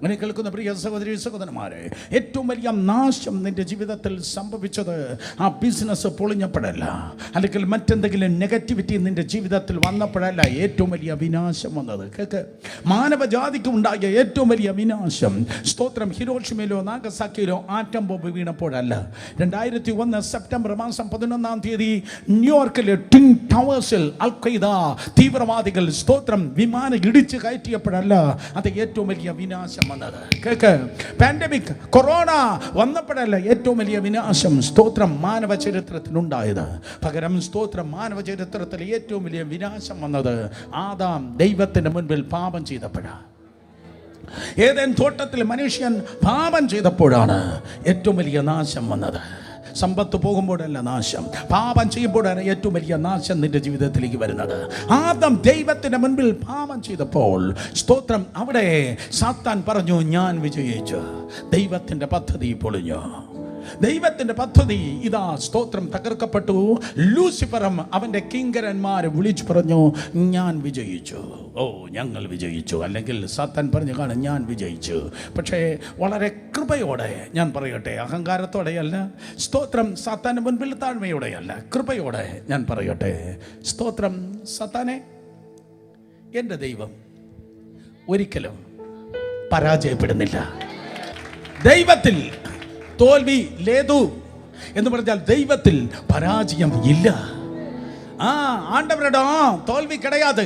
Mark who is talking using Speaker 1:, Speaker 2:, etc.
Speaker 1: അങ്ങനെ കേൾക്കുന്ന പ്രിയ സഹോദരി സഹോദരന്മാരെ, ഏറ്റവും വലിയ നാശം നിന്റെ ജീവിതത്തിൽ സംഭവിച്ചത് ആ ബിസിനസ് പൊളിഞ്ഞപ്പോഴല്ല, അല്ലെങ്കിൽ മറ്റെന്തെങ്കിലും നെഗറ്റിവിറ്റി നിന്റെ ജീവിതത്തിൽ വന്നപ്പോഴല്ല. ഏറ്റവും വലിയ വിനാശം വന്നത് കേൾക്ക്, മാനവജാതിക്ക് ഉണ്ടായ ഏറ്റവും വലിയ വിനാശം, സ്തോത്രം, ഹിരോഷിമയിലോ നാഗസാക്കിയിലോ ആറ്റം ബോംബ് വീണപ്പോഴല്ല. 2001 സെപ്റ്റംബർ മാസം 11 തീയതി ന്യൂയോർക്കിലെ ട്വിൻ ടവേഴ്സിൽ അൽ ഖൈദ തീവ്രവാദികൾ, സ്തോത്രം, വിമാനം ഇടിച്ച് കയറ്റിയപ്പോഴല്ല അത് ഏറ്റവും വലിയ വിനാശം വന്നത്. കേൾക്ക്, പാൻഡമിക് കൊറോണ വന്നപ്പോഴല്ല ഏറ്റവും വലിയ വിനാശം, സ്തോത്രം, മാനവ ചരിത്രത്തിനുണ്ടായത്. പകരം സ്തോത്രം, മാനവ ചരിത്രത്തിൽ ഏറ്റവും വലിയ വിനാശം വന്നത് ആദാം ദൈവത്തിന്റെ മുൻപിൽ പാപം ചെയ്തപ്പോഴാണ്. ഏദൻ തോട്ടത്തിൽ മനുഷ്യൻ പാപം ചെയ്തപ്പോഴാണ് ഏറ്റവും വലിയ നാശം വന്നത്. സമ്പത്ത് പോകുമ്പോഴല്ല നാശം, പാപം ചെയ്യുമ്പോഴാണ് ഏറ്റവും വലിയ നാശം നിന്റെ ജീവിതത്തിലേക്ക് വരുന്നത്. ആദം ദൈവത്തിന്റെ മുൻപിൽ പാപം ചെയ്തപ്പോൾ, സ്തോത്രം, അവിടെ സാത്താൻ പറഞ്ഞു ഞാൻ വിജയിച്ചു. ദൈവത്തിന്റെ പദ്ധതി പൊളിഞ്ഞു. ദൈവത്തിന്റെ പദ്ധതി ഇതാ, സ്തോത്രം, തകർക്കപ്പെട്ടു. ലൂസിഫറും അവന്റെ കിങ്കരന്മാരെ വിളിച്ചു പറഞ്ഞു ഞാൻ വിജയിച്ചു. ഓ, ഞങ്ങൾ വിജയിച്ചു. അല്ലെങ്കിൽ സാത്താൻ പറഞ്ഞു കാണും ഞാൻ വിജയിച്ചു. പക്ഷേ വളരെ കൃപയോടെ ഞാൻ പറയട്ടെ, അഹങ്കാരത്തോടെയല്ല, സ്തോത്രം, സാത്താന്റെ മുൻപിൽ താഴ്മയോടെയല്ല, കൃപയോടെ ഞാൻ പറയട്ടെ, സ്തോത്രം, സാത്താനെ, എൻ്റെ ദൈവം ഒരിക്കലും പരാജയപ്പെടുന്നില്ല. ദൈവത്തിൽ തോൽവി ലേതു എന്ന് പറഞ്ഞാൽ ദൈവത്തിൽ പരാജയം ഇല്ല. ആണ്ടവരുടെ തോൽവി കിടയാതെ.